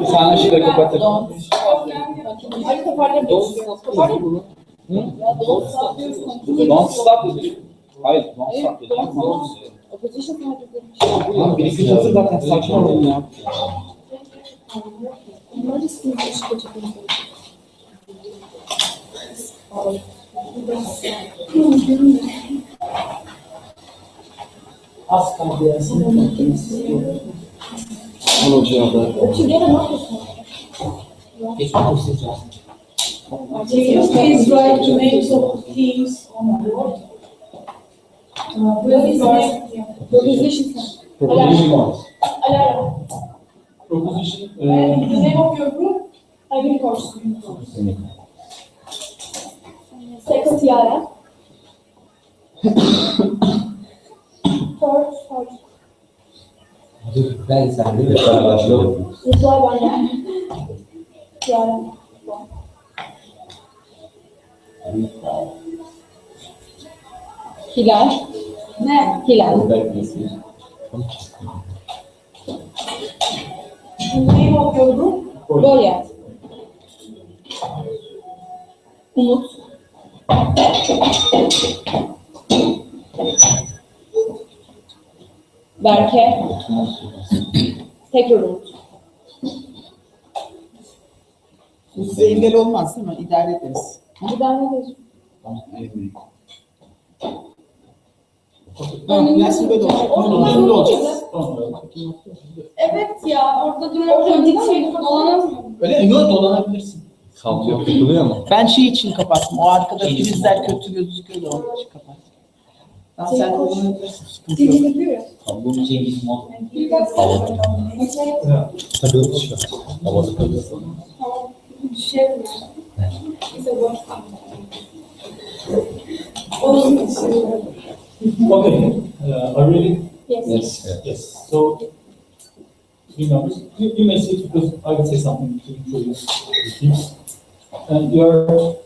Bir tane şey de kapatırım. Hadi toparlayabiliriz. Toparlayalım. Don't stop dedi. Hayır, don't stop dedi. Opposition party. Lan bir iki hazır zaten saçma olun ya. Bunlar ismi başka çıkıyor. Az kaldı ya. Al ocağı da. Şimdi ne yapıyorsun? Geçmek isteyeceğiz. Please write the names of the teams on the board. Will be Proposition. Proposition. Alarm. Proposition. the name of your group. Agriculture. Second Yara. Third. Ben sen de Reply bana. Yara. Hilal. Ne? Hilal. The name of your group. Goliath. Umut. Berke. Tekrar Umut. Size engel olmaz değil mi? İdare ederiz. Bir daha ne diyorsun? Gelsin böyle olsun. Önünde olacağız. Evet ya, orada durmak dik şey dolanamaz mı? Öyle mi? Yok, dolanabilirsin. Kalkıyor, tutuluyor mu? Ben şey için kapattım. O arkada prizler kötü gözüküyor da onun için kapattım. Tamam, sen kullanabilirsin. Sıkıntı yok. Yapıyor ya. Tablonun Cengiz Mal. Tabii o şey. Havada kalıyor. Tamam. Şey mi? Bize boş Okay, are you ready? Yes. Yes. So, three numbers. You may sit because I will say something to introduce the teams. And you're...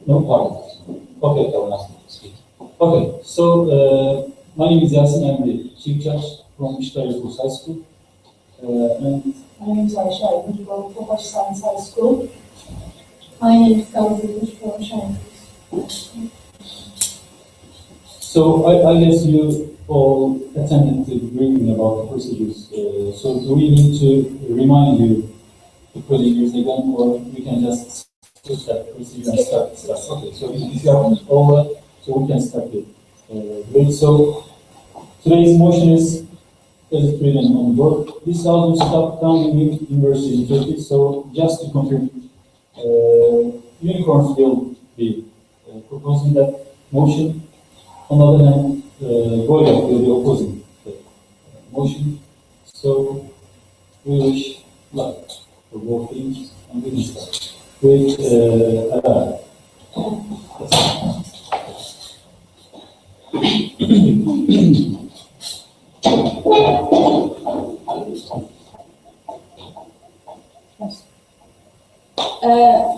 No, pardon. Okay, okay. So, my name is Yasin. I'm the chief judge from İşler High School. And My name is Aisha. I went to Topaş Science High School. My name is Gamze from Science. so I guess you all attended the briefing about the procedures. So do we need to remind you the procedures again, or we can just skip that procedure and start discuss? Okay, so if you have all that, so we can start it. Great. So today's motion is written on the board. This allows to stop founding university in Turkey. So just to confirm, unicorns will be proposing that motion. On the other hand, Goya will be opposing the motion. So we wish luck for both teams and we can start with Erbak.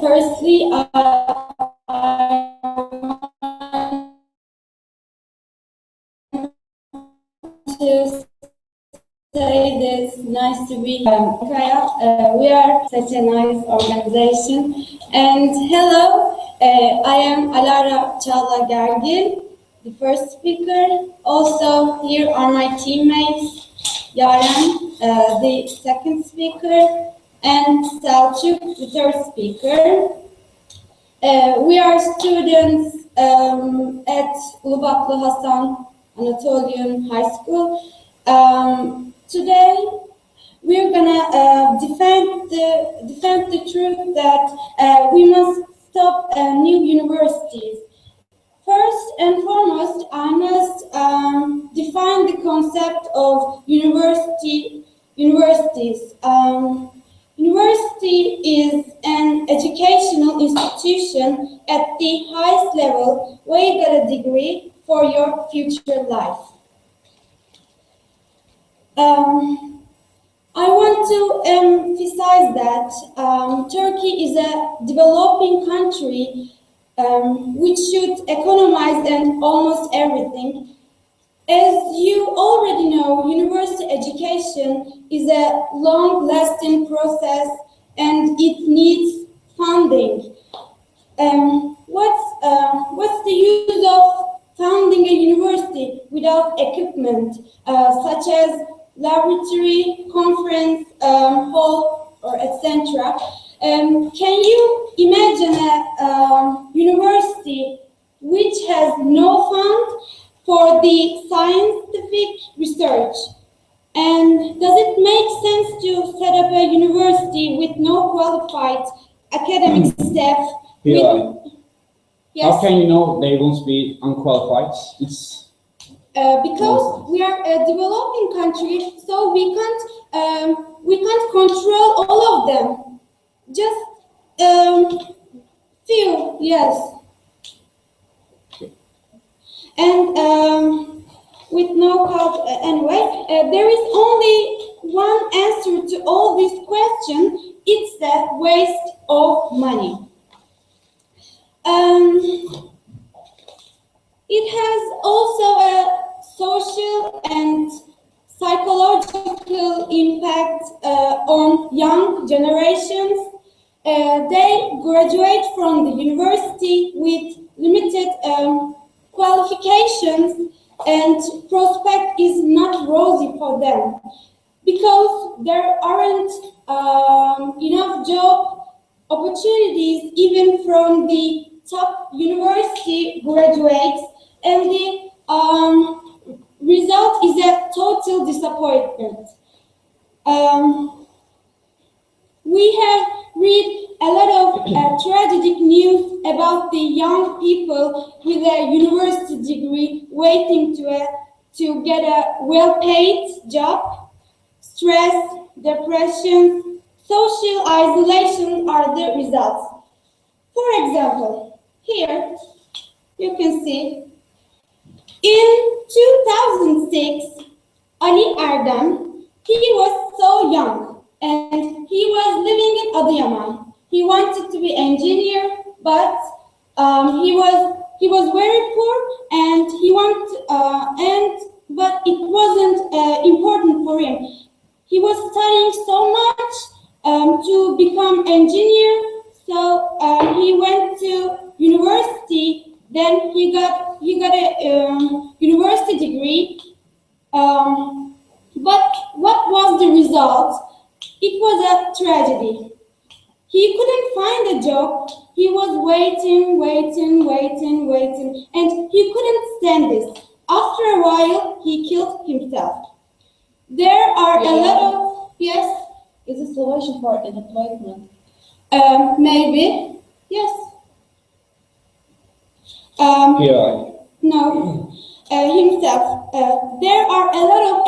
Firstly, to say this, nice to be Kaya. We are such a nice organization. And hello, I am Alara Çağla Gergil, the first speaker. Also, here are my teammates, Yaren, the second speaker, and Selçuk, the third speaker. We are students at Ulubatlı Hasan Anadolu High School. Today, we're gonna defend the truth that we must stop new universities. First and foremost, I must define the concept of universities. University is an educational institution at the highest level where you get a degree for your future life. I want to emphasize that Turkey is a developing country which should economize and almost everything. As you already know, university education is a long-lasting process and it needs funding. What's the use of founding a university without equipment, such as laboratory, conference hall, or etc.? Can you imagine a university which has no fund for the scientific research? And does it make sense to set up a university with no qualified academic staff? Yeah. Yes, How can you know they won't be unqualified? It's because we are a developing country, so we can't control all of them. Just few, yes. And with no cause, anyway, there is only one answer to all these questions. It's the waste of money. It has also a social and psychological impact on young generations. They graduate from the university with limited qualifications, and prospect is not rosy for them because there aren't enough job opportunities even from the top university graduates, and the result is a total disappointment. We have read a lot of tragic news about the young people with a university degree waiting to get a well-paid job. Stress, depression, social isolation are the results. For example, here you can see in 2006, Ali Erdem, he was so young and he was living in Adıyaman. He wanted to be engineer, but he was very poor and but it wasn't important for him. He was studying so much to become engineer, so he went to university. Then he got a university degree. But what was the result? It was a tragedy. He couldn't find a job. He was waiting, and he couldn't stand this. After a while, he killed himself. There are a lot of, yes? Is a solution for unemployment? Maybe, yes. yeah. No, himself. There are a lot of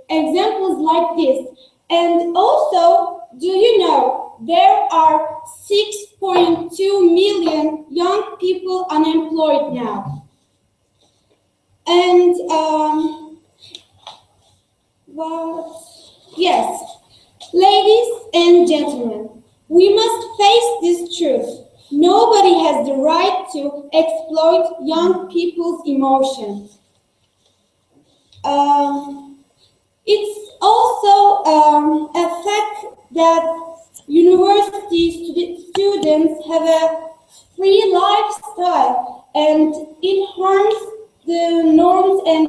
examples like this. And also, do you know, there are 6.2 million young people unemployed now. And, yes, ladies and gentlemen, we must face this truth. Nobody has the right to exploit young people's emotions. It's also a fact that university students have a free lifestyle, and it harms the norms and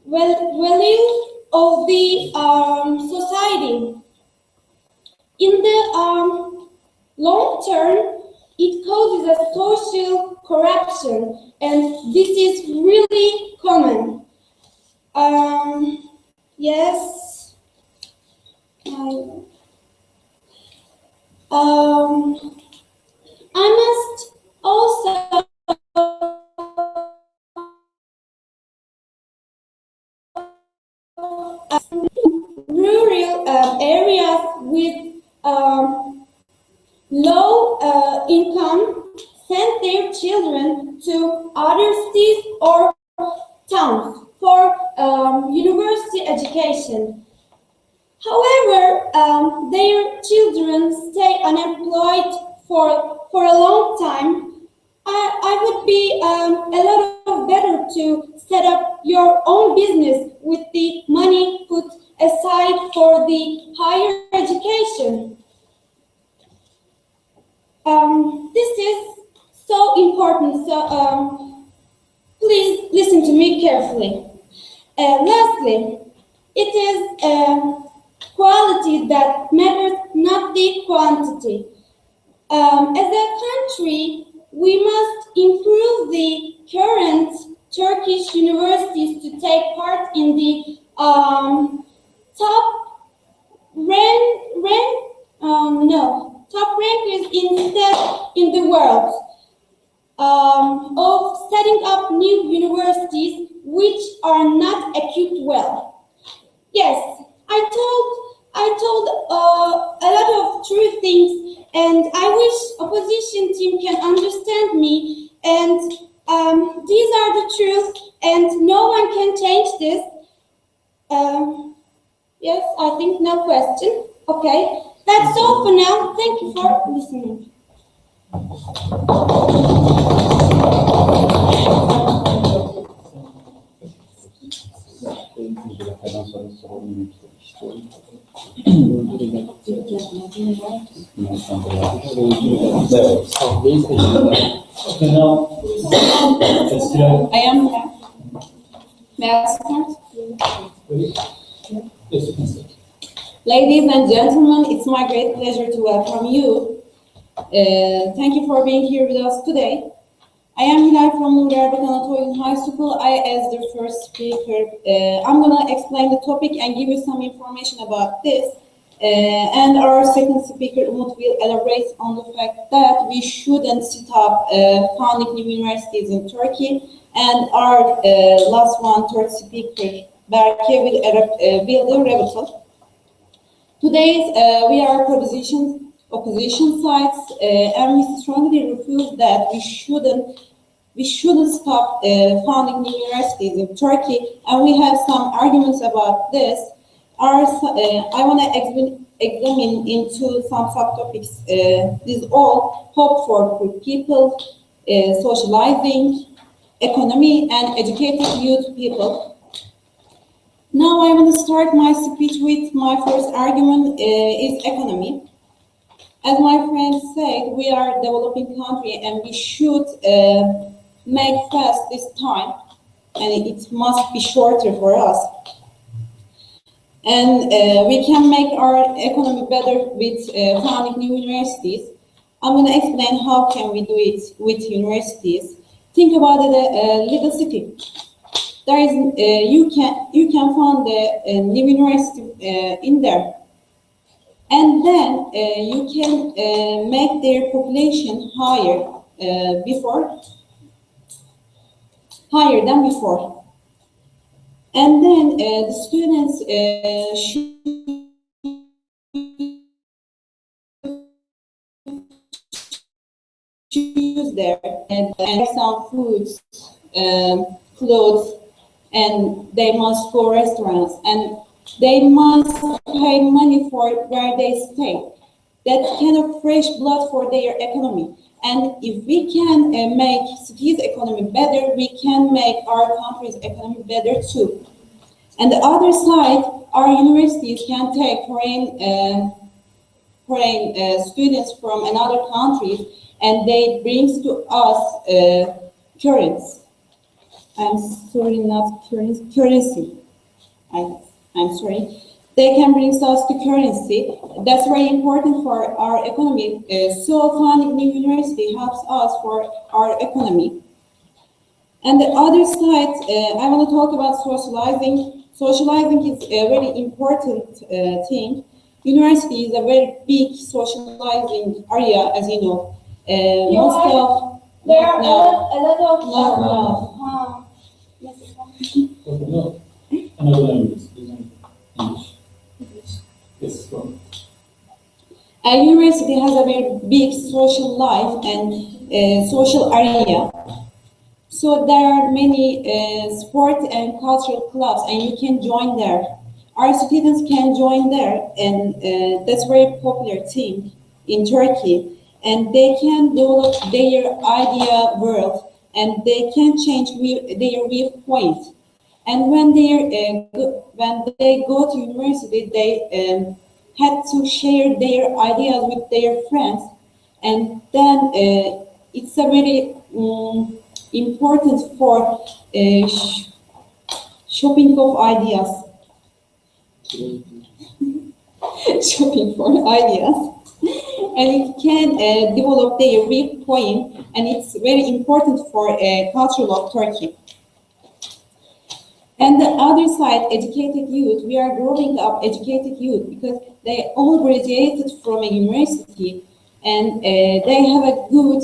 values of the society. In the long term, it causes a social corruption, and this is really common. Yes. I must also rural areas with low income send their children to other cities or towns for university education. However, their children stay unemployed for a long time. I would be a lot of better to set up your own business with the money put aside for the higher education. This is so important, so please listen to me carefully. Lastly, it is quality that matters, not the quantity. As a country, we must improve the current Turkish universities to take part in the top rankers in the world of setting up new universities which are not equipped well. Yes, I told a lot of true things, and I wish opposition team can understand me. And these are the truth, and no one can change this. Yes, I think no question. Okay, that's all for now. Thank you for listening. Okay, now, I am here. May I start? yes, you can start. Ladies and gentlemen, it's my great pleasure to welcome you. Thank you for being here with us today. I am Hilal from Nuri Erbak Anadolu High School. As the first speaker, I'm going to explain the topic and give you some information about this. And our second speaker, Umut, will elaborate on the fact that we shouldn't stop founding new universities in Turkey. And our last one, third speaker, Berke, will build a rebuttal. Today, we are opposition sides, and we strongly refuse that we shouldn't stop founding new universities in Turkey. And we have some arguments about this. I want to examine into some subtopics. These all hope for people, socializing, economy, and educated youth people. Now I want to start my speech with my first argument is economy. As my friend said, we are a developing country and we should make fast this time, and it must be shorter for us. And we can make our economy better with founding new universities. I'm going to explain how can we do it with universities. Think about it, little city. There is you can found a new university in there, and then you can make their population higher than before, and then the students should choose there and some foods, clothes. And they must go restaurants, and they must pay money for where they stay. That's kind of fresh blood for their economy. And if we can make cities' economy better, we can make our country's economy better too. And the other side, our universities can take foreign students from another countries, and they brings to us currency. I'm sorry, not currency. I'm sorry. They can bring us to currency. That's very important for our economy. So founding new university helps us for our economy. And the other side, I want to talk about socializing. Socializing is a very important thing. University is a very big socializing area, as you know. There are a lot of No, another language, English. Yes, go on. A university has a very big social life and social area. So there are many sport and cultural clubs, and you can join there. Our students can join there, and that's a very popular thing in Turkey. And they can develop their idea world, and they can change their viewpoint. And when they go to university, they had to share their ideas with their friends, and then it's a very important for shopping of ideas. Shopping for ideas, and it can develop their viewpoint, and it's very important for culture of Turkey. And the other side, educated youth, we are growing up educated youth because they all graduated from a university, and they have a good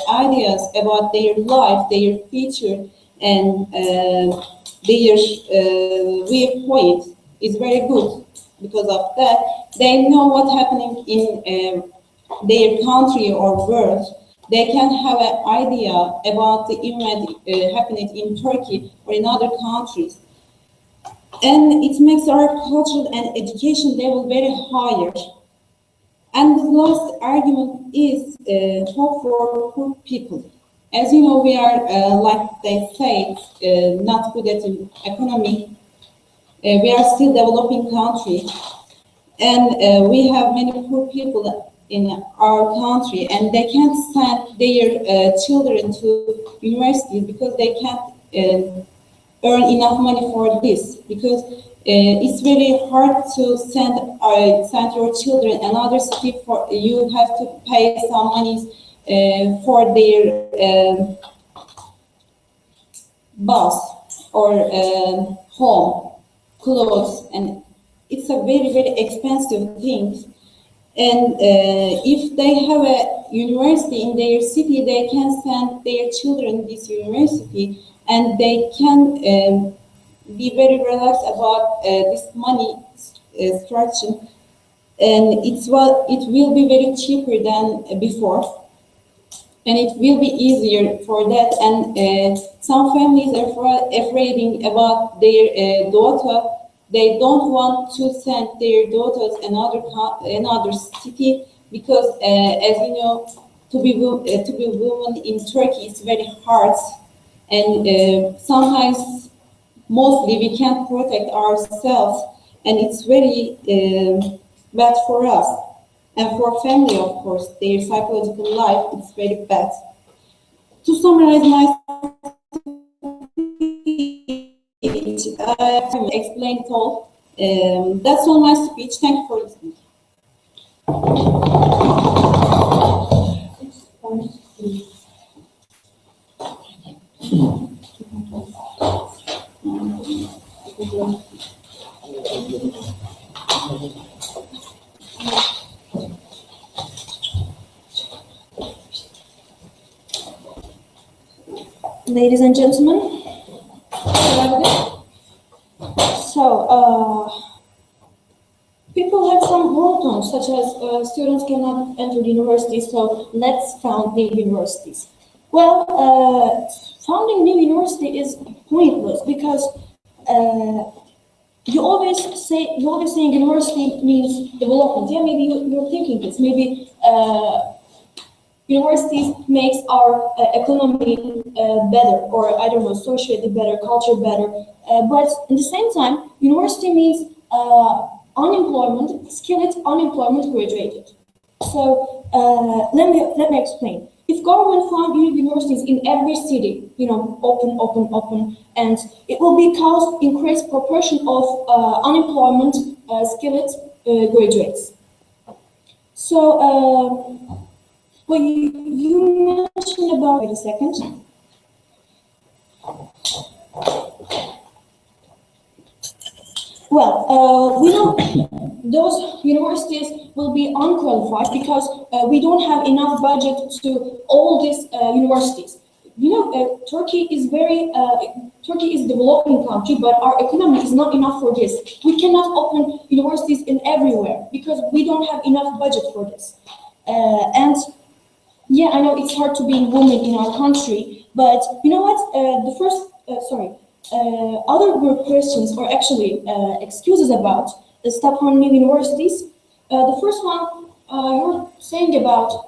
ideas about their life, their future, and their viewpoint is very good. Because of that, they know what's happening in their country or world. They can have an idea about the event happening in Turkey or in other countries. And it makes our cultural and education level very higher. And the last argument is hope for poor people. As you know, we are, like they say, not good at economy. We are still developing country, and we have many poor people in our country, and they can't send their children to universities because they can't earn enough money for this, because it's very hard to send your children another city. For you have to pay some money for their bus or home, clothes, and it's a very, very expensive thing. And if they have a university in their city, they can send their children this university, and they can be very relaxed about this money structure, and it will be very cheaper than before, and it will be easier for that. And some families are afraid about their daughter. They don't want to send their daughters another city because, as you know, to be woman in Turkey is very hard, and sometimes, mostly, we can't protect ourselves, and it's very bad for us and for family, of course. Their psychological life is very bad. To summarize my speech, I explained it all. That's all my speech. Thank you for listening. Ladies and gentlemen, so people have some mottos such as students cannot enter the university, so let's found new universities. Well, founding new university is pointless because you always saying university means development. Yeah, maybe you're thinking this. Maybe universities makes our economy better, or I don't know, society better, culture better. But at the same time, university means unemployment, skilled unemployment graduated. So let me explain. If government found universities in every city, open, and it will be cause increased proportion of unemployment skilled graduates. So. Well, you mentioned about, wait a second. Well, we know those universities will be unqualified because we don't have enough budget to all these universities. Turkey is a developing country, but our economy is not enough for this. We cannot open universities in everywhere because we don't have enough budget for this. And yeah, I know it's hard to be a woman in our country, but you know what? Other group questions, or actually excuses about the stop on new universities. The first one you're saying about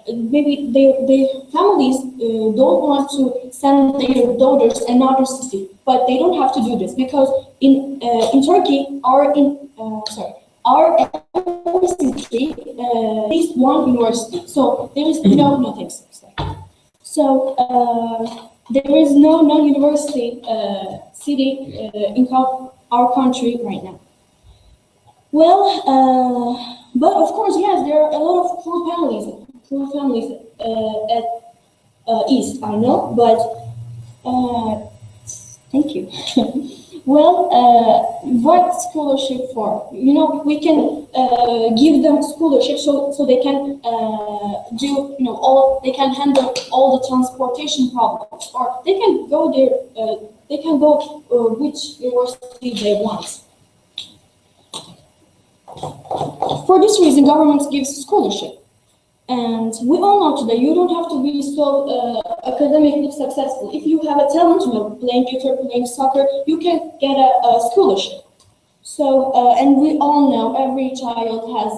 maybe their families don't want to send their daughters another city, but they don't have to do this because in Turkey our city at least one university, so there is no thanks. So there is no non-university city in our country right now. Well, but of course, yes, there are a lot of poor families at East, I know, but thank you. Well, what scholarship for? You know, we can give them scholarship so they can do, they can handle all the transportation problems, or they can go there, they can go which university they want. For this reason, government gives scholarship. And we all know today, you don't have to be so academically successful. If you have a talent, playing guitar, playing soccer, you can get a scholarship. So, and we all know every child has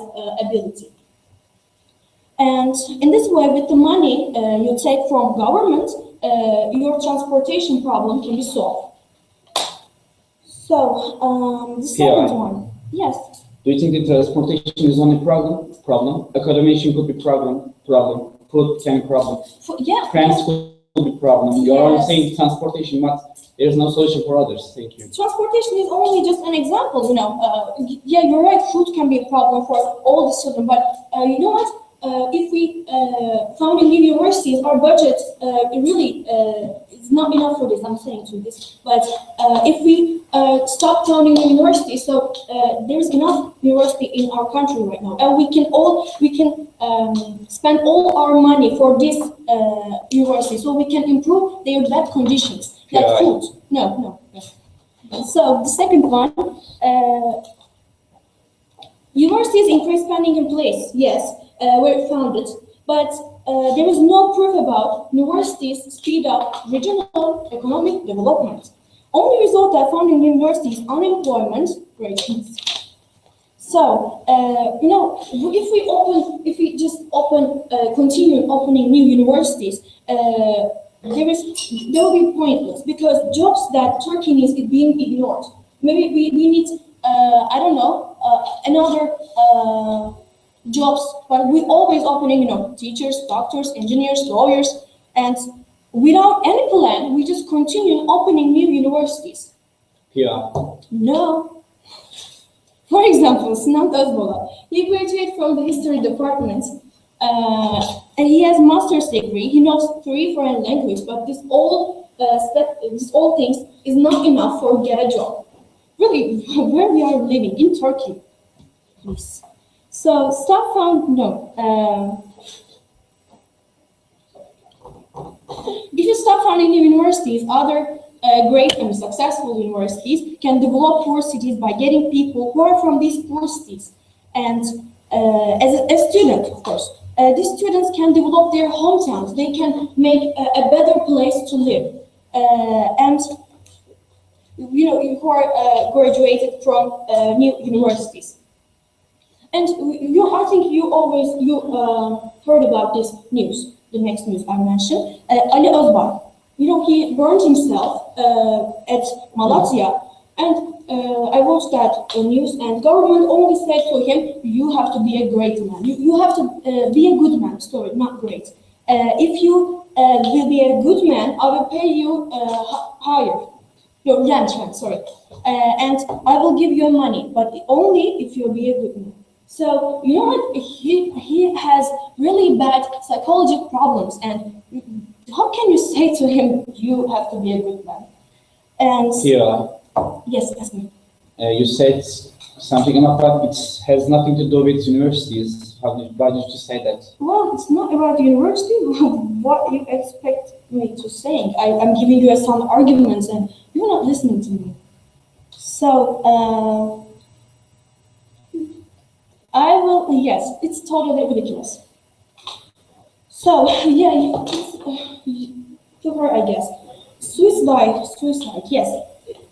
ability. And in this way, with the money you take from government, your transportation problem can be solved. So, the second one, yes. Do you think the transportation is only problem? Accommodation could be problem. Food can be problem. Yeah. Transport could be problem. You are saying transportation, but there is no solution for others. Thank you. Transportation is only just an example, yeah, you're right, food can be a problem for all the children, but you know what? If we found new universities, our budget really is not enough for this. I'm saying to this, but if we stop founding new universities, so there's enough university in our country right now, and we can spend all our money for this university, so we can improve their bad conditions, like food. No. So the second one, universities increase spending in place. Yes. Were founded, but there is no proof about universities speed up regional economic development. Only result that founding universities unemployment rates. So if we just continue opening new universities, they will be pointless because jobs that Turkey needs is being ignored. Maybe we need another. Jobs, but we always opening, teachers, doctors, engineers, lawyers, and without any plan, we just continue opening new universities. Yeah. No. For example, Sinan Özbola, he graduated from the history department, and he has master's degree. He knows 3 foreign languages, but this all things is not enough for get a job. Really, where we are living in Turkey, please. So if you stop funding new universities, other great and successful universities can develop poor cities by getting people who are from these poor cities. And as a student, of course, these students can develop their hometowns. They can make a better place to live. And who are graduated from new universities. And I think you heard about this news, the next news I mentioned. Ali Erbak, he burned himself at Malatya, and I watched that news, and government only said to him, you have to be a great man. You have to be a good man, sorry, not great. If you will be a good man, I will pay you higher, your rent, sorry. And I will give you money, but only if you be a good man. So, you know what, he has really bad psychological problems, and how can you say to him, you have to be a good man? And yes, ask me. You said something about that. It has nothing to do with universities. Why did you say that? Well, it's not about university. What you expect me to say? I'm giving you some arguments, and you're not listening to me. So, yes, it's totally ridiculous. So, yeah, you've heard, I guess. Suicide, yes.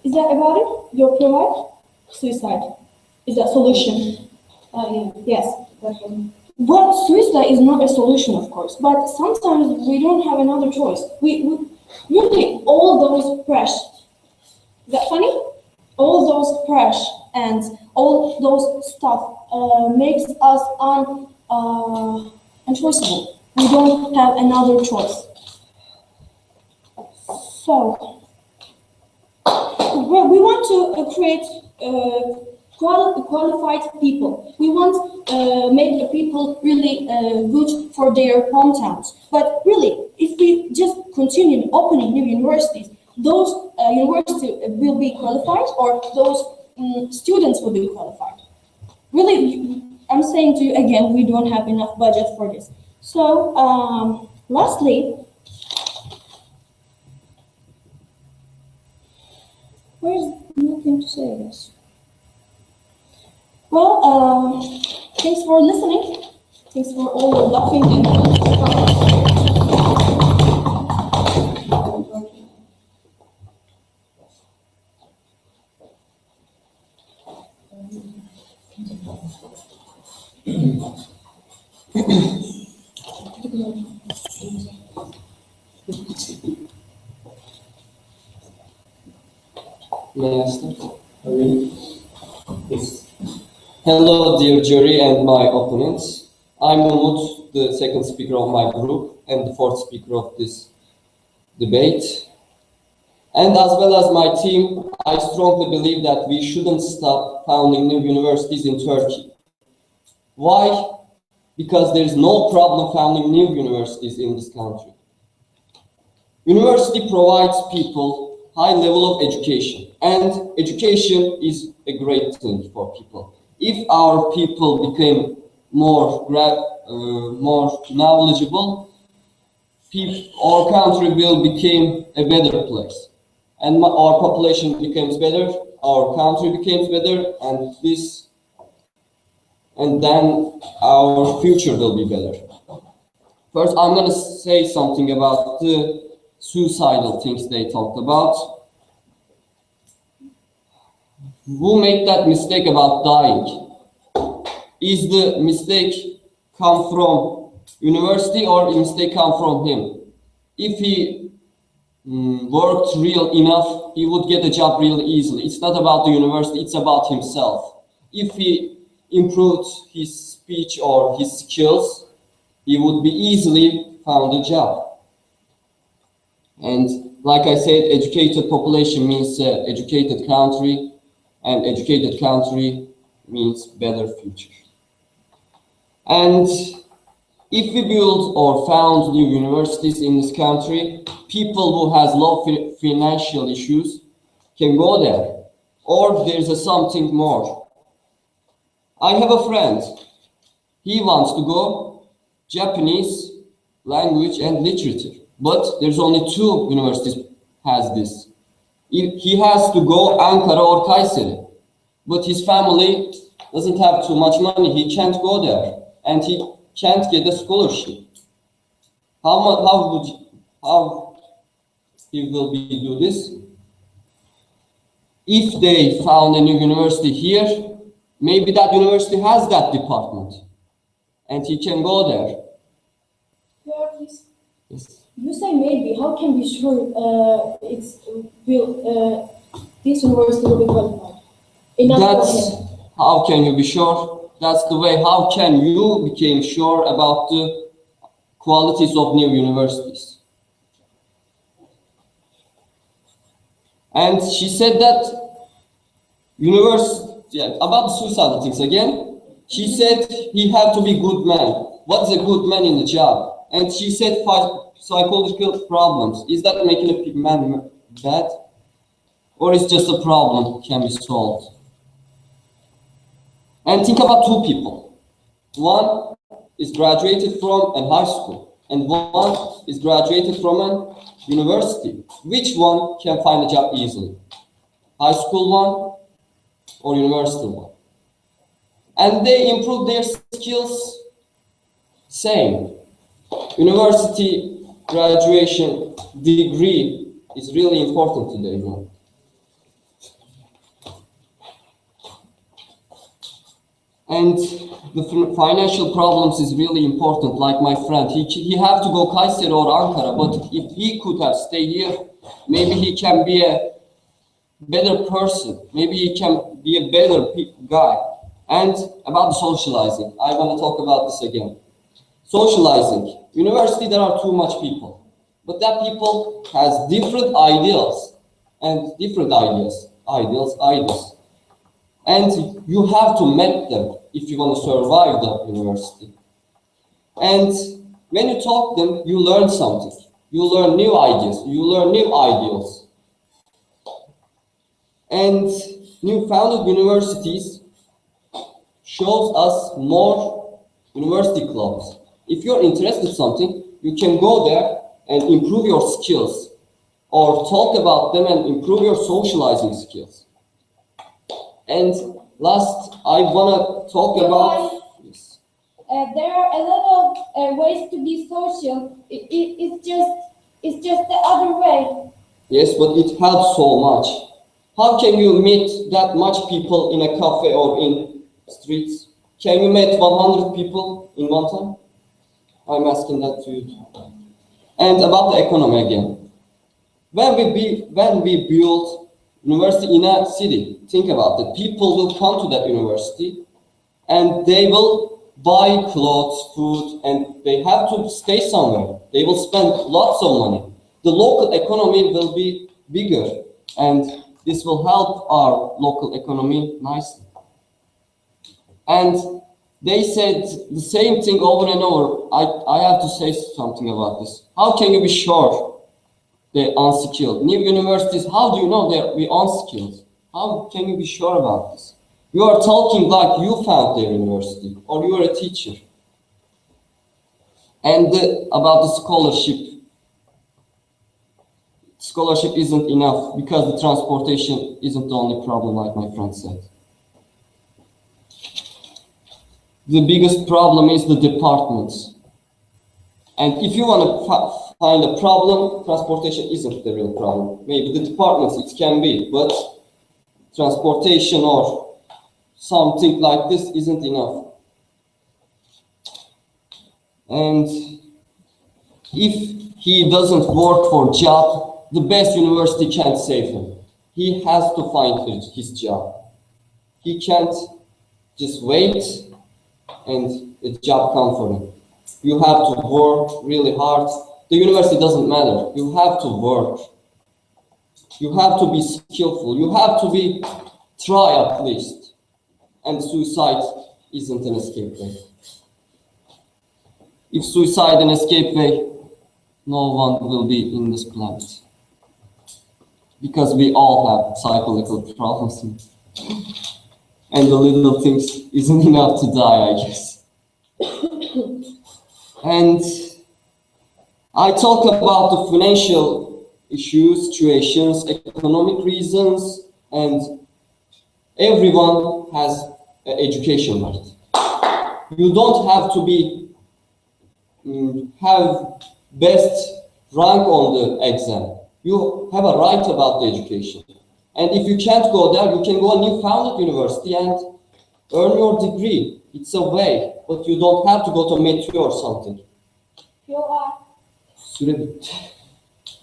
Is that about it? Your provide? Suicide. Is that solution? Yes. Well, suicide is not a solution, of course, but sometimes we don't have another choice. We really all those pressure. Is that funny? All those pressure and all those stuff makes us unchoiceable. We don't have another choice. So we want to create qualified people. We want make the people really good for their hometowns. But really, if we just continue opening new universities, those universities will be qualified, or those students will be qualified. Really, I'm saying to you again, we don't have enough budget for this. So, lastly, where's nothing to say this? Well, thanks for listening. Thanks for all your laughing and May I start? Yes. Hello, dear jury and my opponents. I'm Umut, the second speaker of my group and the fourth speaker of this debate. And as well as my team, I strongly believe that we shouldn't stop founding new universities in Turkey. Why? Because there is no problem founding new universities in this country. University provides people high level of education, and education is a great thing for people. If our people became more knowledgeable, our country will become a better place. And our population becomes better, our country becomes better, and then our future will be better. First, I'm going to say something about the suicidal things they talked about. Who made that mistake about dying? Is the mistake come from university or the mistake come from him? If he worked real enough, he would get a job real easily. It's not about the university, it's about himself. If he improved his speech or his skills, he would be easily found a job. And like I said, educated population means educated country, and educated country means better future. And if we build or found new universities in this country, people who has low financial issues can go there. Or there's something more. I have a friend. He wants to go Japanese language and literature, but there's only 2 universities has this. He has to go Ankara or Kayseri, but his family doesn't have too much money. He can't go there, and he can't get a scholarship. How he will do this? If they found a new university here, maybe that university has that department, and he can go there. Yeah, please. Yes. You say maybe. How can we sure this university will be qualified? That's how can you be sure? That's the way. How can you become sure about the qualities of new universities? And she said that about the suicidal things again. She said he had to be good man. What's a good man in the job? And she said psychological problems. Is that making a man bad? Or is just a problem can be solved? And think about 2 people. One is graduated from a high school, and one is graduated from a university. Which one can find a job easily? High school one or university one? And they improve their skills same. University graduation degree is really important today, you know. And the financial problems is really important. Like my friend, he have to go Kayseri or Ankara, but if he could have stayed here, maybe he can be a better person. Maybe he can be a better guy. And about the socializing, I want to talk about this again. Socializing. University, there are too much people, but that people has different ideals and different ideas. And you have to meet them if you want to survive the university. And when you talk them, you learn something. You learn new ideas. You learn new ideals. And new founded universities shows us more university clubs. If you're interested in something, you can go there and improve your skills, or talk about them and improve your socializing skills. And last, I want to talk about... Yes. There are a lot of ways to be social. It's just the other way. Yes, but it helps so much. How can you meet that much people in a cafe or in streets? Can you meet 100 people in one time? I'm asking that to you. And about the economy again. When we build university in a city, think about it. People will come to that university and they will buy clothes, food, and they have to stay somewhere. They will spend lots of money. The local economy will be bigger, and this will help our local economy nicely. And they said the same thing over and over. I have to say something about this. How can you be sure they're unskilled? New universities, how do you know they're unskilled? How can you be sure about this? You are talking like you found their university, or you are a teacher. And about the scholarship. Scholarship isn't enough because the transportation isn't the only problem, like my friend said. The biggest problem is the departments. And if you want to find a problem, transportation isn't the real problem. Maybe the departments, it can be, but transportation or something like this isn't enough. And if he doesn't work for a job, the best university can't save him. He has to find his job. He can't just wait and a job come for him. You have to work really hard. The university doesn't matter. You have to work. You have to be skillful. You have to try at least. And suicide isn't an escape way. If suicide an escape way, no one will be in this planet. Because we all have psychological problems. And the little things isn't enough to die, I guess. And I talk about the financial issues, situations, economic reasons, and everyone has an education right. You don't have to have best rank on the exam. You have a right about the education. And if you can't go there, you can go a new founded university and earn your degree. It's a way, but you don't have to go to Metro or something. Süre bitti.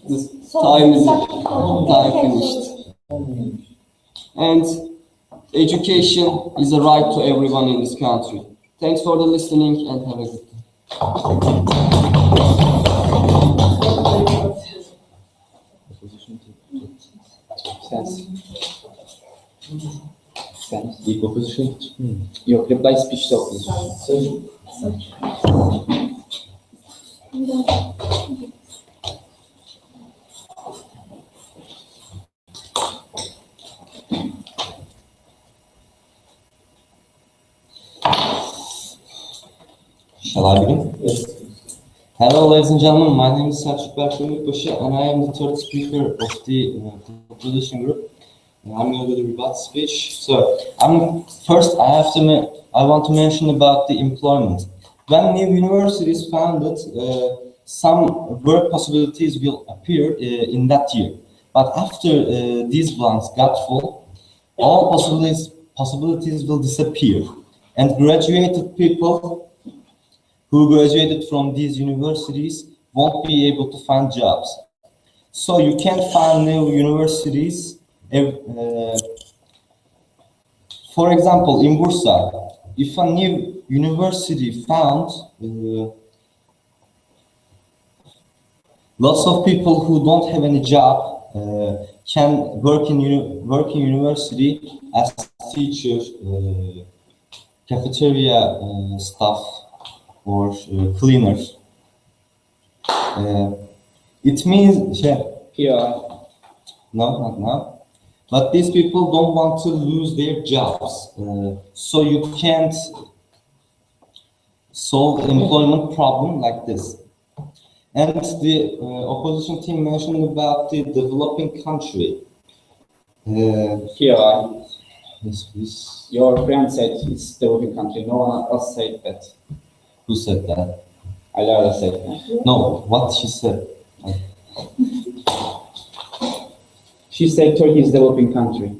This time finished. And education is a right to everyone in this country. Thanks for the listening and have a good day. Sen ilk opposition yok, reply speech'te opposition. Shall I begin? Yes. Hello, ladies and gentlemen. My name is Selçuk Berkay, and I am the third speaker of the opposition group. I'm going to do the rebuttal speech. So, first, I want to mention about the employment. When new university is founded, some work possibilities will appear in that year. But after these blanks got full, all possibilities will disappear. And graduated people who graduated from these universities won't be able to find jobs. So you can't find new universities. For example, in Bursa, if a new university found, lots of people who don't have any job can work in university as teachers, cafeteria staff, or cleaners. It means, Yeah. no, not now. But these people don't want to lose their jobs, so you can't solve employment problem like this. And the opposition team mentioned about the developing country. Yeah. Yes, please. Your friend said it's developing country. No one else said that. Who said that? Alara said that. No, what she said. She said Turkey is developing country.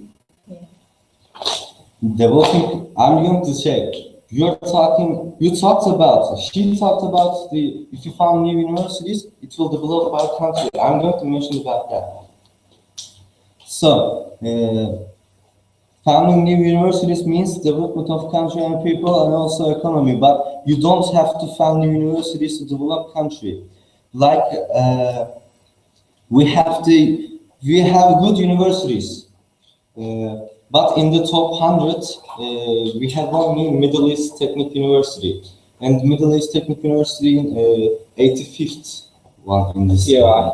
Developing, I'm going to check. She talked about if you found new universities, it will develop our country. I'm going to mention about that. So, founding new universities means development of country and people and also economy, but you don't have to found new universities to develop country. Like, we have good universities, but in the top 100, we have only Middle East Technical University, and Middle East Technical University 85th one in this. Yeah.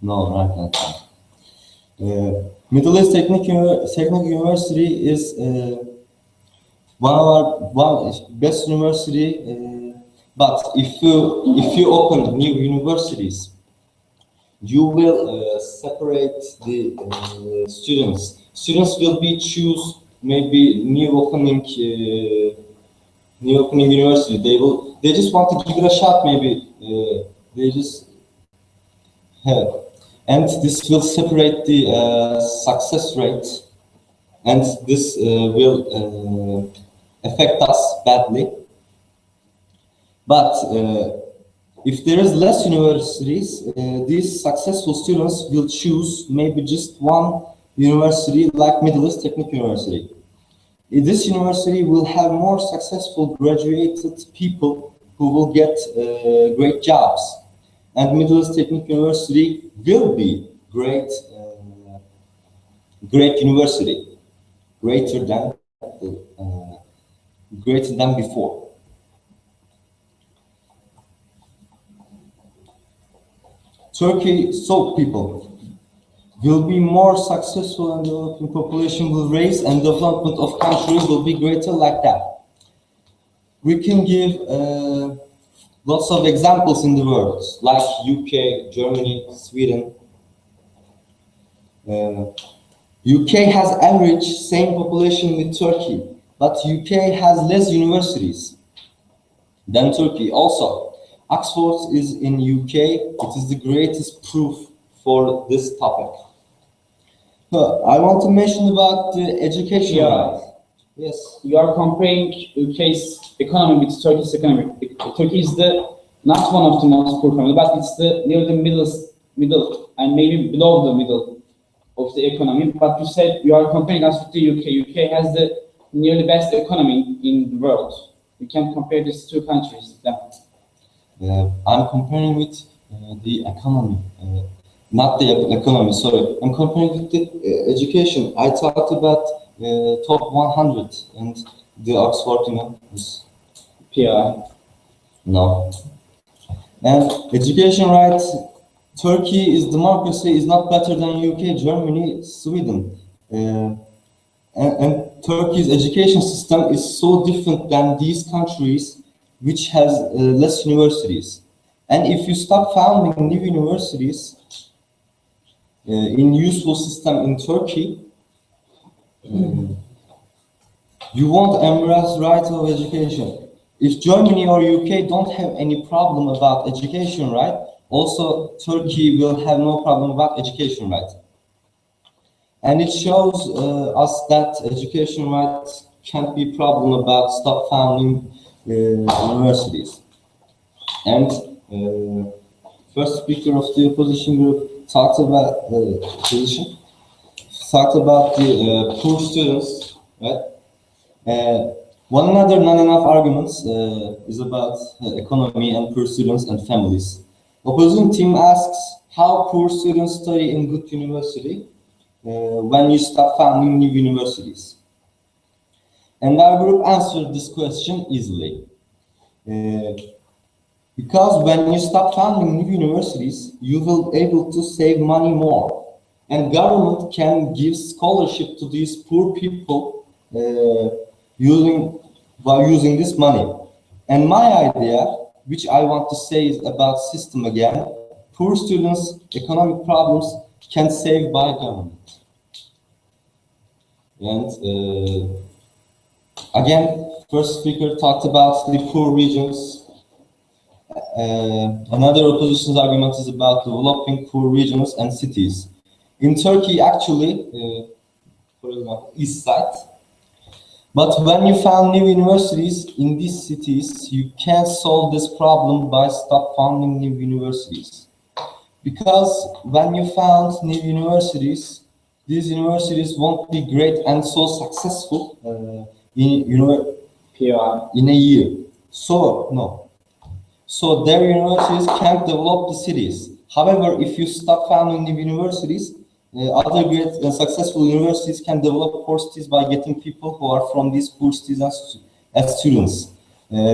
No, right now. Middle East Technical University is one of our best university. But if you open new universities, you will separate the students. Students will be choose maybe new opening university. They just want to give it a shot. Maybe they just have, and this will separate the success rate, and this will affect us badly. But if there is less universities, these successful students will choose maybe just one university like Middle East Technical University. This university will have more successful graduated people who will get great jobs. And Middle East Technical University will be great university, greater than before. Turkey, so people will be more successful and developing population will raise and development of countries will be greater like that. We can give lots of examples in the world, like UK, Germany, Sweden. UK has average same population with Turkey, but UK has less universities than Turkey. Also, Oxford is in UK. It is the greatest proof for this topic. I want to mention about the education. Yeah. Yes. You are comparing UK's economy with Turkey's economy. Turkey is not one of the most poor countries, but it's near the middle and maybe below the middle of the economy. But you said you are comparing us with the UK. UK has the nearly best economy in the world. You can't compare these two countries. I'm comparing with the economy, not the economy, sorry. I'm comparing with the education. I talked about top 100 and the Oxford, is PI. No. And education rights, Turkey is democracy is not better than UK, Germany, Sweden. And Turkey's education system is so different than these countries which has less universities. And if you stop founding new universities in useful system in Turkey, you won't embrace right of education. If Germany or UK don't have any problem about education right, also Turkey will have no problem about education right. And it shows us that education rights can't be a problem about stop founding universities. And first speaker of the opposition group talked about the poor students, right? One another not enough arguments is about economy and poor students and families. Opposition team asks how poor students study in good university when you stop founding new universities. And our group answered this question easily. Because when you stop founding new universities, you will be able to save money more. And government can give scholarship to these poor people by using this money. And my idea, which I want to say is about system again, poor students' economic problems can save by government. And again, first speaker talked about the poor regions. Another opposition's argument is about developing poor regions and cities. In Turkey, actually, for example, east side. But when you found new universities in these cities, you can't solve this problem by stop founding new universities. Because when you found new universities, these universities won't be great and so successful in a year. So their universities can't develop the cities. However, if you stop founding new universities, other great and successful universities can develop poor cities by getting people who are from these poor cities as students.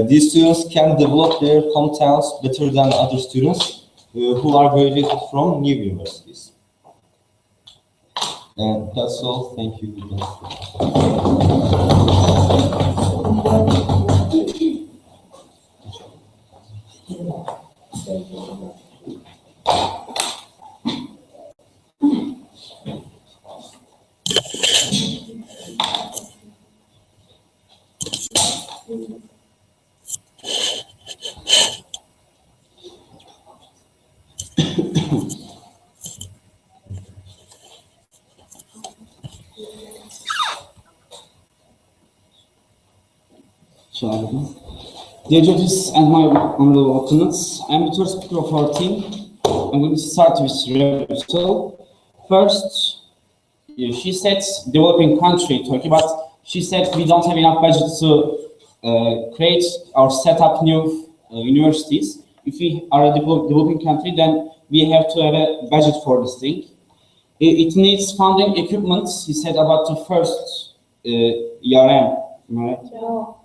These students can develop their hometowns better than other students who are graduated from new universities. And that's all. Thank you. Dear judges and my honorable opponents, I'm the third speaker of our team. I'm going to start with rebuttal. First, she said developing country, Turkey, but she said we don't have enough budget to create or set up new universities. If we are a developing country, then we have to have a budget for this thing. It needs funding equipment. He said about the first ERM, right? No.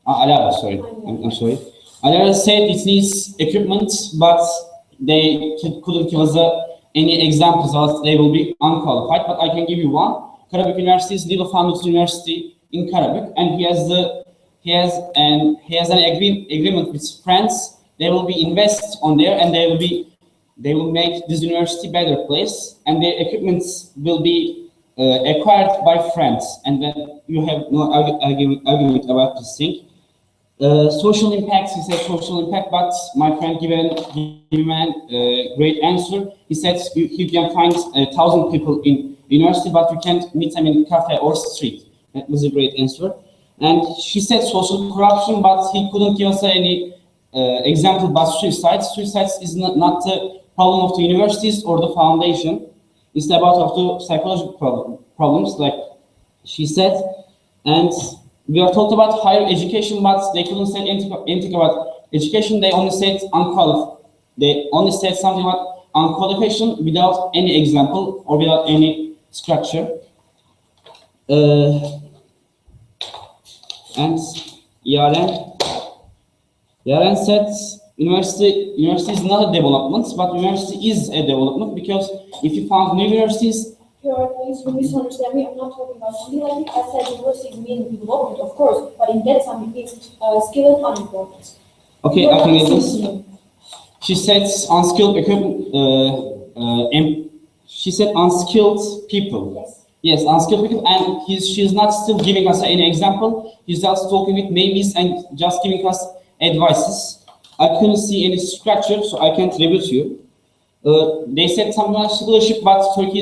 Alara, sorry. I'm sorry. Alara said it needs equipment, but they couldn't give us any examples of they will be unqualified. But I can give you one. Karabük University is legal founded university in Karabük, and he has an agreement with friends. They will be invest on there, and they will make this university better place, and their equipment will be acquired by friends. And then you have no argument about this thing. Social impact, he said social impact, but my friend given a great answer. He said you can find 1,000 people in university, but you can't meet them in cafe or street. That was a great answer. And she said social corruption, but he couldn't give us any example about suicide. Suicide is not the problem of the universities or the foundation. It's about of the psychological problems, like she said. And we are talked about higher education, but they couldn't say anything about education. They only said unqualified. They only said something about unqualification without any example or without any structure. And Yaren said university is not a development, but university is a development, because if you found new universities. Please misunderstand me. I'm not talking about something like it. I said universities mean development, of course, but in that time it means skill and unemployment. Okay, I can get this. She said unskilled equipment. She said unskilled people. Yes. Yes, unskilled people, and she's not still giving us any example. He's just talking with maybes and just giving us advices. I couldn't see any structure, so I can't rebut you. They said something about scholarship, but Turkey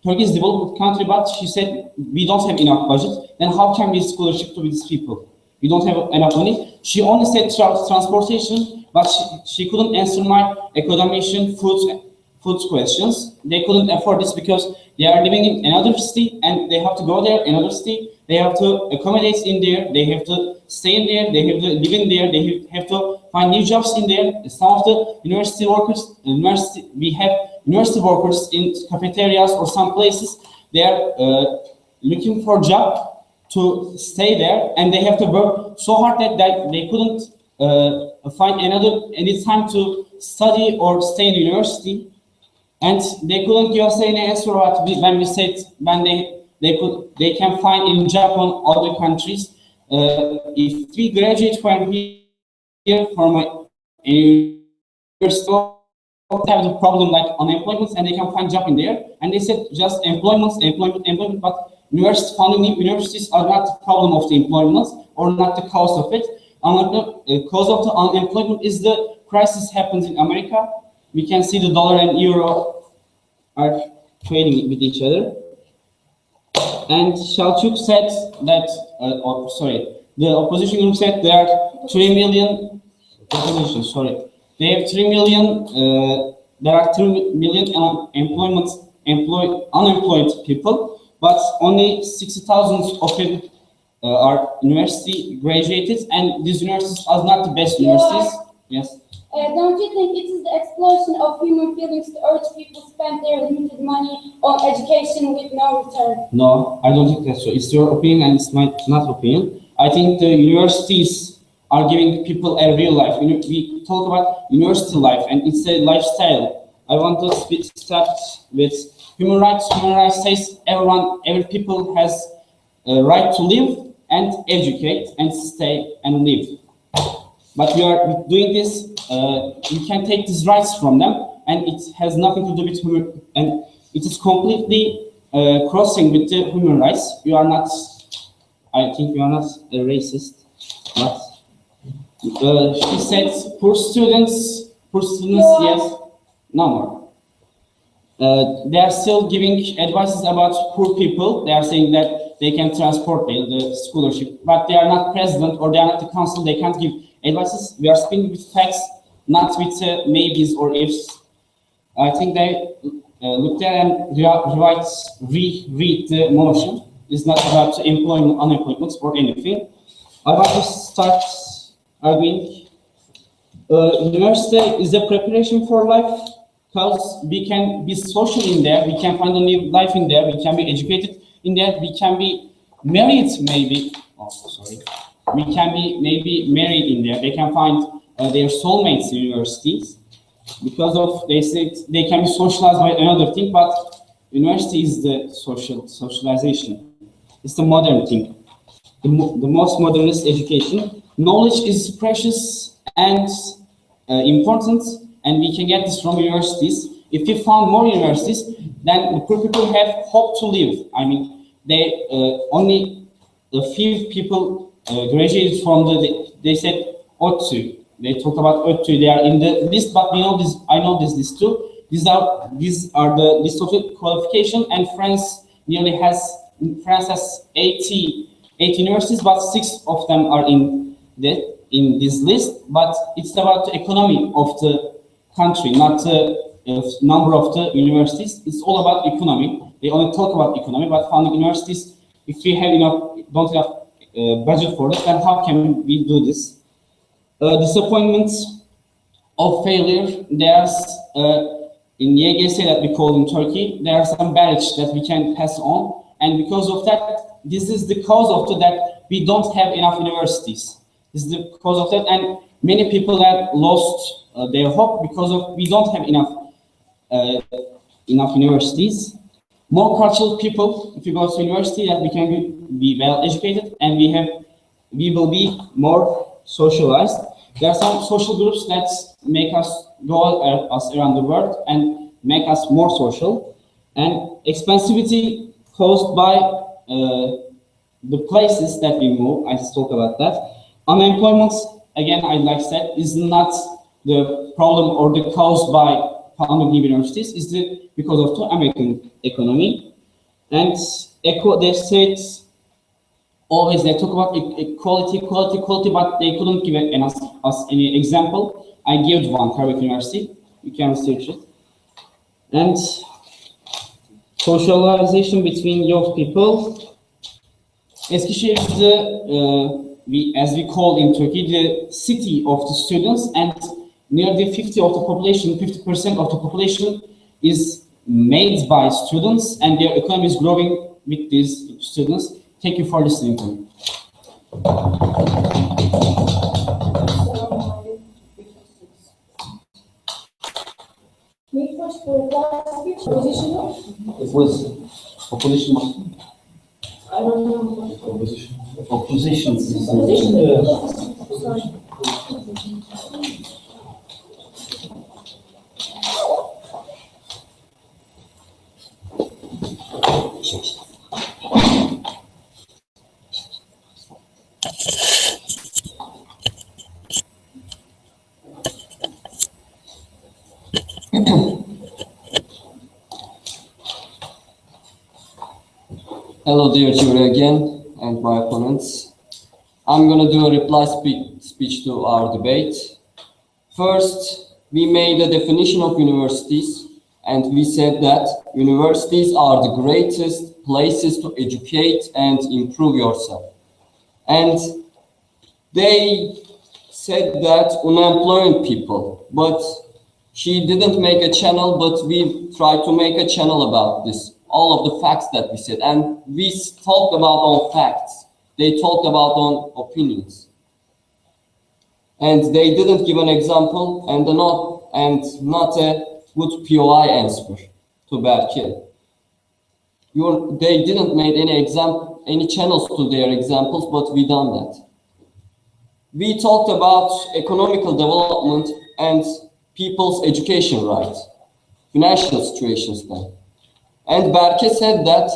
Turkey is a developed country, but she said we don't have enough budget. Then how can we scholarship to these people? We don't have enough money. She only said transportation, but she couldn't answer my accommodation, food questions. They couldn't afford this because they are living in another city and they have to go there, another city. They have to accommodate in there. They have to stay in there. They have to live in there. They have to find new jobs in there. Some of the university workers, we have university workers in cafeterias or some places. They are looking for a job to stay there, and they have to work so hard that they couldn't find any time to study or stay in university, and they couldn't give us any answer when we said when they can find in Japan other countries. If we graduate from here from a university, have the problem like unemployment, and they can find job in there, and they said just employment, but funding universities are not the problem of the employment or not the cause of it. The cause of the unemployment is the crisis happens in America. We can see the dollar and euro are trading with each other. And Selçuk said that, the opposition group said there are 3 million, they have 3 million, there are 3 million unemployed people. But only 60,000 of them are university graduated, and these universities are not the best universities. Yes. Don't you think it is the explosion of human feelings to urge people to spend their limited money on education with no return? No, I don't think that's so. It's your opinion and it's my not opinion. I think the universities are giving people a real life. We talk about university life, and it's a lifestyle. I want to start with human rights. Human rights says every people has a right to live and educate and stay and live. But we are doing this, we can take these rights from them, and it has nothing to do with human, and it is completely crossing with the human rights. You are not, I think you are not a racist, but she said poor students, yes, no more. They are still giving advices about poor people. They are saying that they can transport the scholarship, but they are not president or they are not the council. They can't give advices. We are speaking with facts, not with maybes or ifs. I think they look there and reread the motion. It's not about employment, unemployment, or anything. I want to start arguing. University is a preparation for life. Because we can be social in there, we can find a new life in there, we can be educated in there, we can be married maybe, we can be maybe married in there, they can find their soulmates in universities, because of, they said they can be socialized by another thing, but university is the socialization, it's the modern thing, the most modernist education. Knowledge is precious and important, and we can get this from universities. If we found more universities, then the poor people have hope to live. I mean, they only a few people graduated from they said ODTÜ. They talked about ODTÜ. They are in the list, but we know this. I know this list too. These are the list of the qualification, and France has 80 universities, but 6 of them are in this list. But it's about the economy of the country, not the number of the universities. It's all about economy. They only talk about economy, but founding universities, if we have don't have budget for that, then how can we do this? Disappointments of failure. There's in YGS that we call in Turkey, there are some barriers that we can pass on, and because of that, this is the cause of that we don't have enough universities. This is the cause of that, and many people have lost their hope because of we don't have enough universities. More cultural people, if you go to university, that we can be well educated, and we will be more socialized. There are some social groups that make us go us around the world and make us more social, and expensivity caused by the places that we move. I just talk about that. Unemployment, again, I'd like to say, is not the problem or the cause by founding new universities. It's because of the American economy. And they said always they talk about equality, but they couldn't give us any example. I gave one, Erbak University. You can search it. And socialization between young people. Eskişehir is as we call in Turkey, the city of the students, and nearly 50% of the population is made by students, and their economy is growing with these students. Thank you for listening to me. Me first for last speech, position. It was opposition. I don't know. Opposition. Opposition. Position. Sorry. Hello, dear jury again, and my opponents. I'm gonna do a reply speech to our debate. First, we made a definition of universities, and we said that universities are the greatest places to educate and improve yourself. And they said that unemployed people, but she didn't make a channel, but we tried to make a channel about this. All of the facts that we said, and we talked about on facts. They talked about on opinions, and they didn't give an example and not a good POI answer to Berke. They didn't make any channels to their examples, but we done that. We talked about economical development and people's education rights, financial situations then. And Berke said that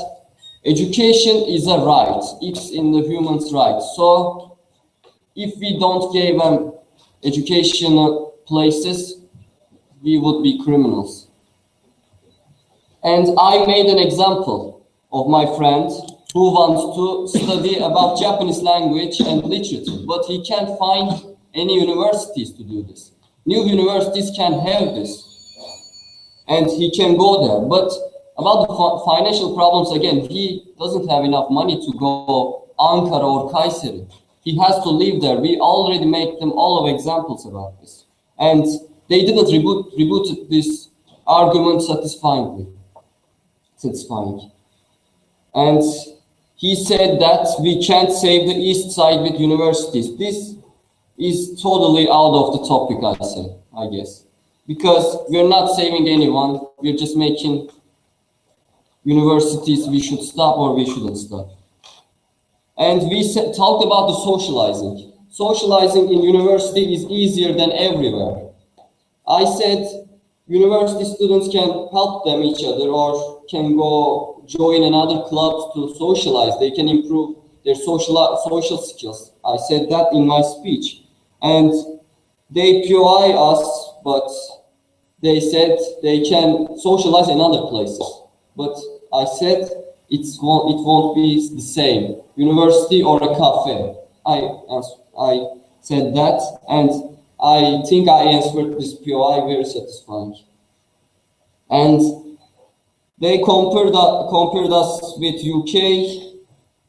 education is a right. It's in the human's right. So if we don't give them educational places, we would be criminals. And I made an example of my friend who wants to study about Japanese language and literature, but he can't find any universities to do this. New universities can have this, and he can go there. But about the financial problems, again, he doesn't have enough money to go Ankara or Kayseri. He has to live there. We already made them all of examples about this. And they didn't rebut this argument satisfying. And he said that we can't save the East Side with universities. This is totally out of the topic, I guess. Because we're not saving anyone. We're just making universities we should stop or we shouldn't stop. And we talked about the socializing. Socializing in university is easier than everywhere. I said university students can help them each other or can go join another clubs to socialize. They can improve their social skills. I said that in my speech. And they POI us, but they said they can socialize in other places. But I said it won't be the same, university or a cafe. I said that, and I think I answered this POI very satisfying. And they compared us with UK,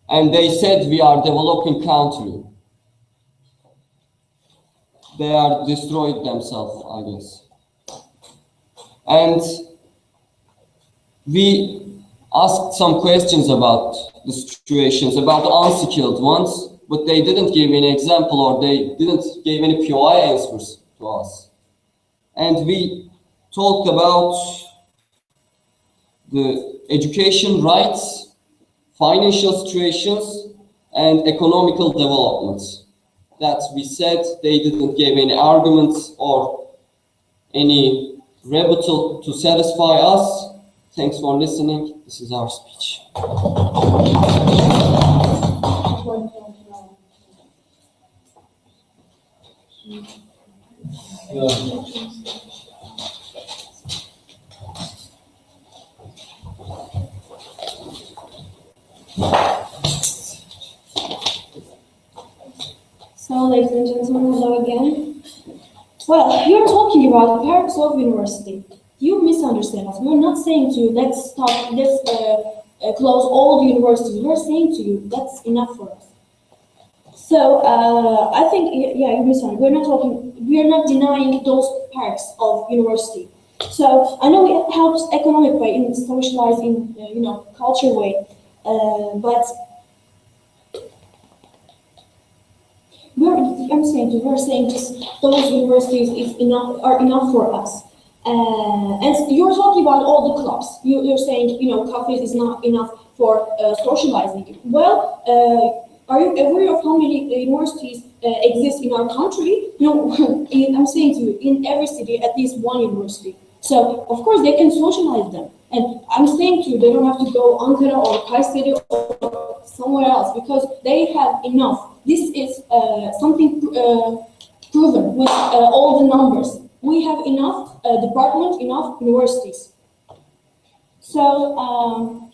and they said we are developing country. They are destroyed themselves, I guess. And we asked some questions about the situations, about the unskilled ones, but they didn't give any example or they didn't give any POI answers to us. And we talked about the education rights, financial situations, and economical developments. That we said they didn't give any arguments or any rebuttal to satisfy us. Thanks for listening. This is our speech. So, ladies and gentlemen, hello again. Well, you're talking about perks of university. You misunderstand us. We're not saying to you, let's stop, close all the universities. We're saying to you, that's enough for us. So, I think, yeah, you misunderstand. We're not denying those perks of university. So, I know it helps economic way, in socialized, in, culture way, but we're saying just those universities are enough for us. And you're talking about all the clubs. You're saying, cafes is not enough for socializing. Well, are you aware of how many universities exist in our country? I'm saying to you, in every city, at least one university. So, of course, they can socialize them. And I'm saying to you, they don't have to go Ankara or Kayseri or somewhere else because they have enough. This is something proven with all the numbers. We have enough departments, enough universities. So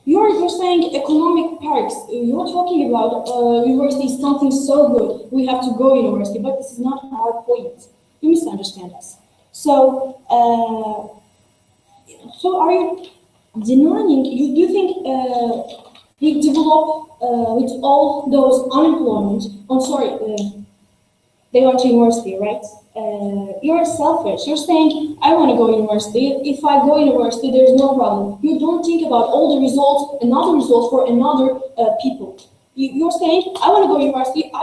you're saying economic perks. You're talking about university is something so good. We have to go university, but this is not our point. You misunderstand us. So, so are you denying? Do you think we develop with all those unemployment? I'm sorry, they went to university, right? You're selfish. You're saying, I want to go to university. If I go to university, there's no problem. You don't think about all the results, another results for another people. You're saying, I want to go to university. If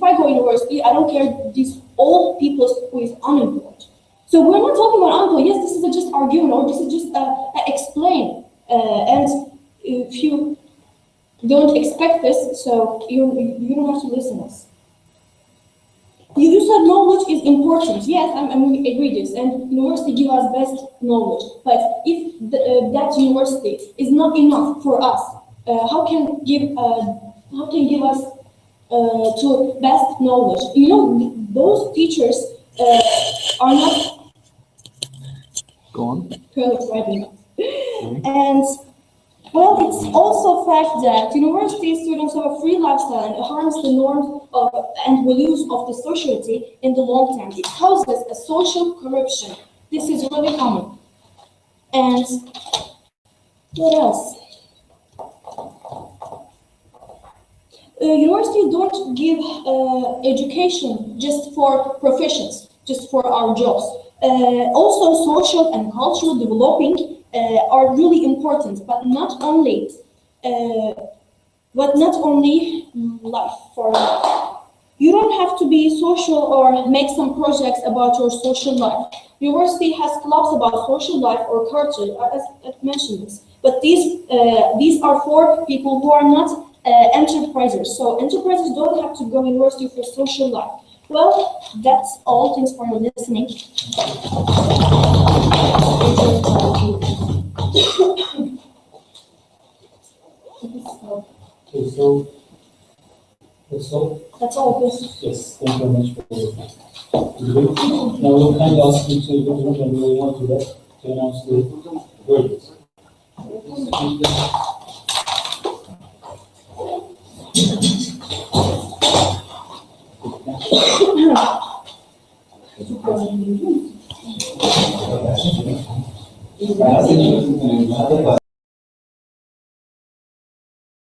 I go to university, I don't care these old people who is unemployed. So we're not talking about unemployed. Yes, this is just argument, or this is just explain. And if you don't expect this, so you don't have to listen to us. You said knowledge is important. Yes, I agree this, and university give us best knowledge. But if that university is not enough for us, how can give us to best knowledge? Those teachers are not. Go on. And well, it's also a fact that university students have a free lifestyle and it harms the norms and values of the society in the long term. It causes a social corruption. This is really common. And what else? Universities don't give education just for professions, just for our jobs. Also, social and cultural developing are really important, but not only life for life. You don't have to be social or make some projects about your social life. University has clubs about social life or culture, as I mentioned this. But these are for people who are not enterprises. So enterprises don't have to go to university for social life. Well, that's all. Thanks for listening. Okay, so that's all. That's all. Yes. Yes, thank you very much for the debate. Now we'll kindly ask you to go to the room and we'll want to that to announce the verdicts.